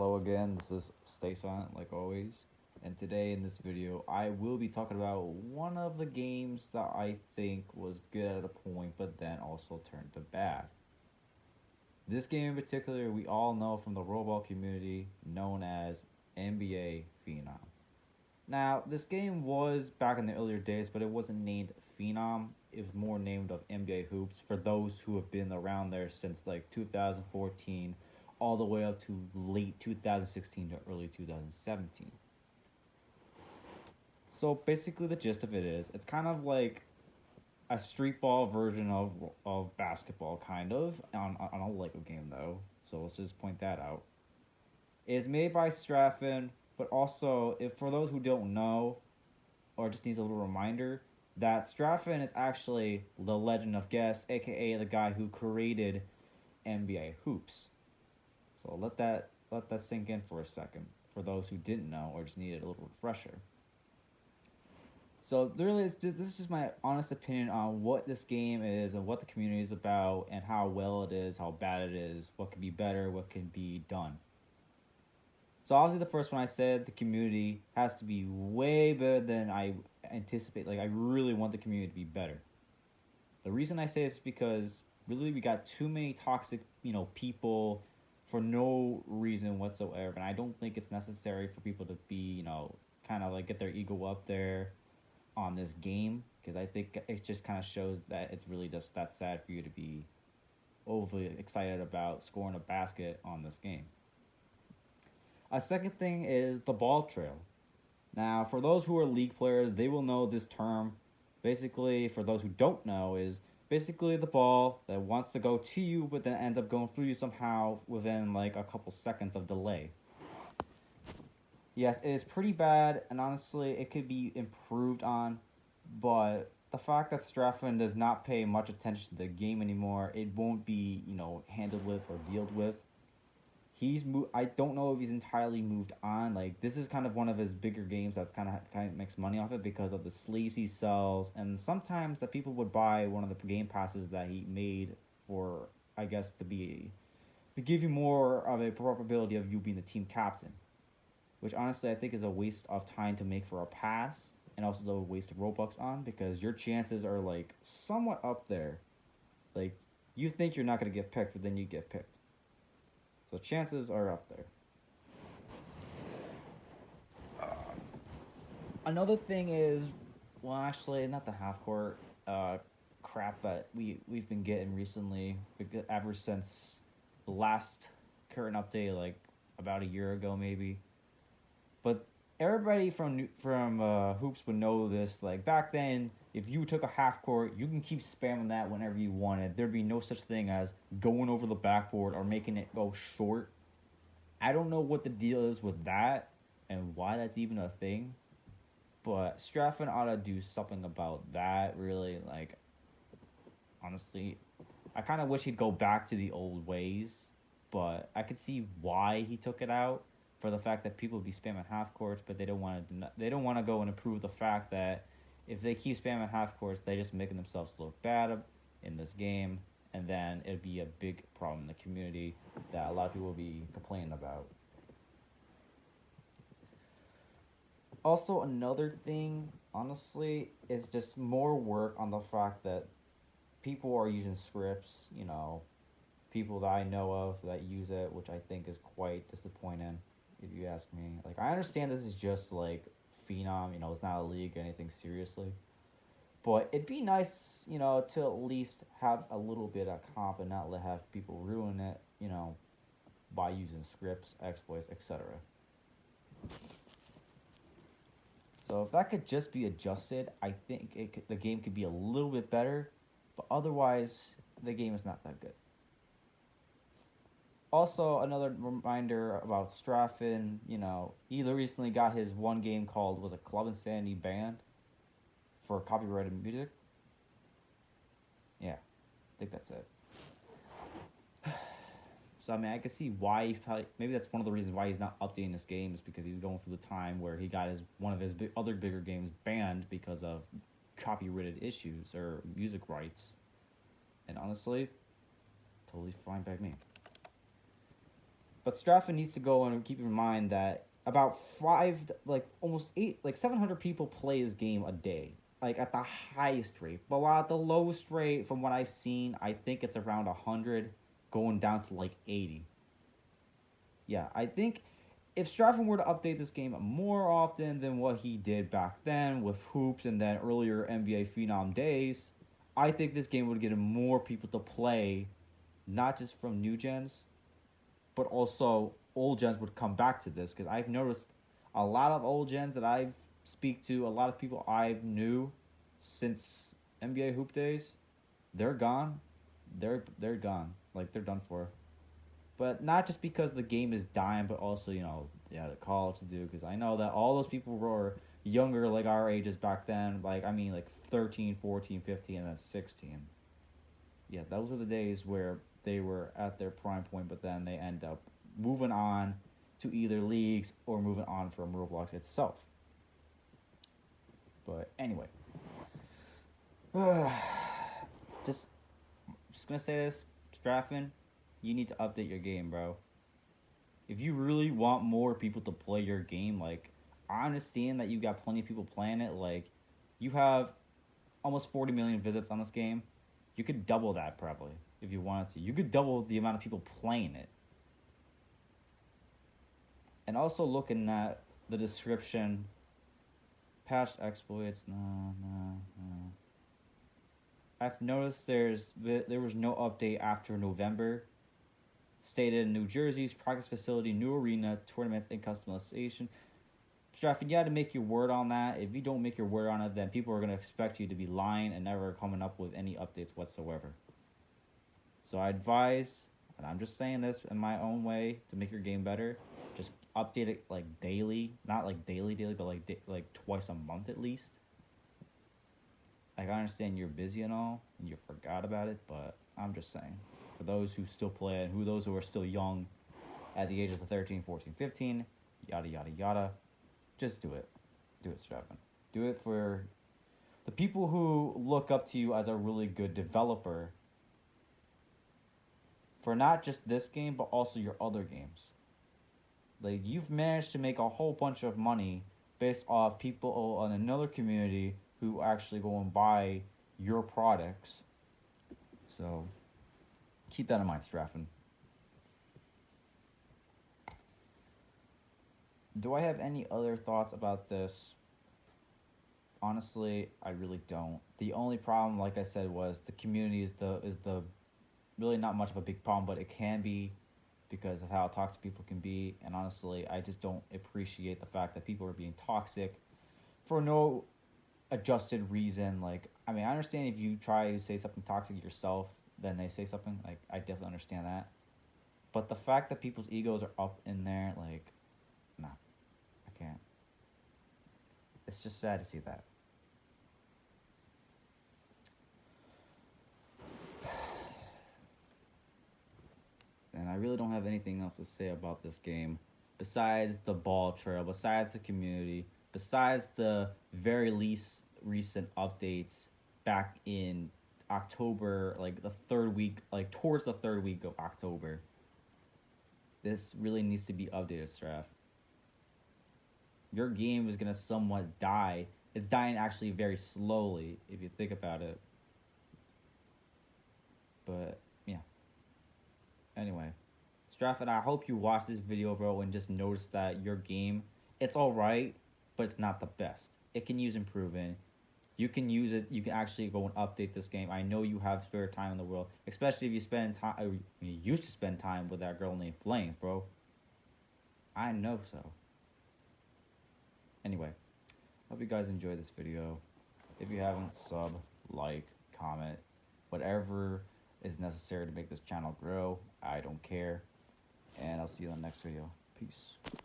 Hello again, this is Stay Silent like always, and today in this video I will be talking about one of the games that I think was good at a point but then also turned to bad. This game in particular we all know from the Roblox community known as NBA Phenom. Now, this game was back in the earlier days, but it wasn't named Phenom. It was more named of NBA Hoopz for those who have been around there since like 2014 all the way up to late 2016 to early 2017. So basically the gist of it is it's kind of like a street ball version of basketball kind of on a Lego game though. So let's just point that out. It is made by Strafen, but also if for those who don't know or just needs a little reminder that Strafen is actually the Legend of Guest, aka the guy who created NBA Hoopz. So let that sink in for a second for those who didn't know or just needed a little refresher. So really, this is just my honest opinion on what this game is and what the community is about and how well it is, how bad it is, what could be better, what can be done. So obviously the first one I said, the community has to be way better than I anticipate. Like I really want the community to be better. The reason I say this is because really we got too many toxic, people for no reason whatsoever. And I don't think it's necessary for people to be, kind of like get their ego up there on this game because I think it just kind of shows that it's really just that sad for you to be overly excited about scoring a basket on this game. A second thing is the ball trail. Now, for those who are league players, they will know this term. Basically, for those who don't know, is basically the ball that wants to go to you but then ends up going through you somehow within like a couple seconds of delay. Yes, it is pretty bad, and honestly, it could be improved on, but the fact that Strafen does not pay much attention to the game anymore, it won't be, handled with or dealt with. I don't know if he's entirely moved on. Like this is kind of one of his bigger games that's kind of makes money off it because of the sleeves he sells, and sometimes that people would buy one of the game passes that he made for I guess to give you more of a probability of you being the team captain, which honestly I think is a waste of time to make for a pass and also a waste of Robux on because your chances are like somewhat up there. Like you think you're not gonna get picked, but then you get picked. So chances are up there. Another thing is, well, actually, not the half court crap that we've been getting recently, ever since the last current update, like about a year ago, maybe. But everybody from Hoopz would know this. Like back then, if you took a half court, you can keep spamming that whenever you wanted. There'd be no such thing as going over the backboard or making it go short. I don't know what the deal is with that and why that's even a thing. But Strafen ought to do something about that, really. Like, honestly, I kind of wish he'd go back to the old ways. But I could see why he took it out for the fact that people would be spamming half courts, but they don't want to. They don't want to go and improve the fact that if they keep spamming half courts, they're just making themselves look bad in this game, and then it'd be a big problem in the community that a lot of people will be complaining about. Also, another thing, honestly, is just more work on the fact that people are using scripts, people that I know of that use it, which I think is quite disappointing, if you ask me. Like, I understand this is just like Phenom, it's not a league or anything seriously. But it'd be nice, to at least have a little bit of comp and not have people ruin it, by using scripts, exploits, etc. So if that could just be adjusted, I think the game could be a little bit better. But otherwise, the game is not that good. Also, another reminder about Strafen, he recently got his one game called, was it Club Insanity banned for copyrighted music? Yeah, I think that's it. So I mean, I can see why maybe that's one of the reasons why he's not updating this game is because he's going through the time where he got one of his other bigger games banned because of copyrighted issues or music rights. And honestly, totally fine by me. But Straffen needs to go and keep in mind that about like almost eight, like 700 people play his game a day, like at the highest rate. But while at the lowest rate, from what I've seen, I think it's around 100, going down to like 80. Yeah, I think if Straffen were to update this game more often than what he did back then with Hoopz and then earlier NBA Phenom days, I think this game would get more people to play, not just from new gens, but also old gens would come back to this because I've noticed a lot of old gens that I speak to, a lot of people I've knew since NBA Hoop days, they're gone. They're gone. Like they're done for. But not just because the game is dying, but also the college to do. Because I know that all those people were younger, like our ages back then. Like I mean, like 13, 14, 15, and then 16. Yeah, those were the days where they were at their prime point, but then they end up moving on to either leagues or moving on from Roblox itself. But anyway, just just gonna say this, Straffen, you need to update your game, bro. If you really want more people to play your game, like I understand that you got plenty of people playing it. Like you have almost 40 million visits on this game. You could double that probably if you wanted to. You could double the amount of people playing it. And also looking at the description, patched exploits. No. I've noticed there was no update after November. Stated in New Jersey's practice facility, new arena, tournaments, and customization. Straffen, you had to make your word on that. If you don't make your word on it, then people are going to expect you to be lying and never coming up with any updates whatsoever. So I advise, and I'm just saying this in my own way to make your game better, just update it like daily, not like daily, but like twice a month at least. Like I understand you're busy and all, and you forgot about it, but I'm just saying, for those who still play and those who are still young, at the ages of 13, 14, 15, yada yada yada, just do it. Do it, Straffen. Do it for the people who look up to you as a really good developer for not just this game, but also your other games. Like, you've managed to make a whole bunch of money based off people on another community who actually go and buy your products. So, keep that in mind, Straffen. Do I have any other thoughts about this? Honestly, I really don't. The only problem, like I said, was the community is the really not much of a big problem, but it can be because of how toxic people can be. And honestly, I just don't appreciate the fact that people are being toxic for no adjusted reason. Like, I mean, I understand if you try to say something toxic yourself, then they say something. Like, I definitely understand that. But the fact that people's egos are up in there, like, nah, I can't. It's just sad to see that. And I really don't have anything else to say about this game besides the ball trail, besides the community, besides the very least recent updates back in October, like the third week, like towards the third week of October. This really needs to be updated, Straff. Your game is gonna somewhat die. It's dying actually very slowly if you think about it. But yeah. Anyway, Strafford, I hope you watch this video, bro, and just notice that your game, it's alright, but it's not the best. It can use improving. You can use it. You can actually go and update this game. I know you have spare time in the world, especially if you spend time. You used to spend time with that girl named Flames, bro. I know so. Anyway, hope you guys enjoyed this video. If you haven't, sub, like, comment, whatever is necessary to make this channel grow. I don't care. And I'll see you on the next video. Peace.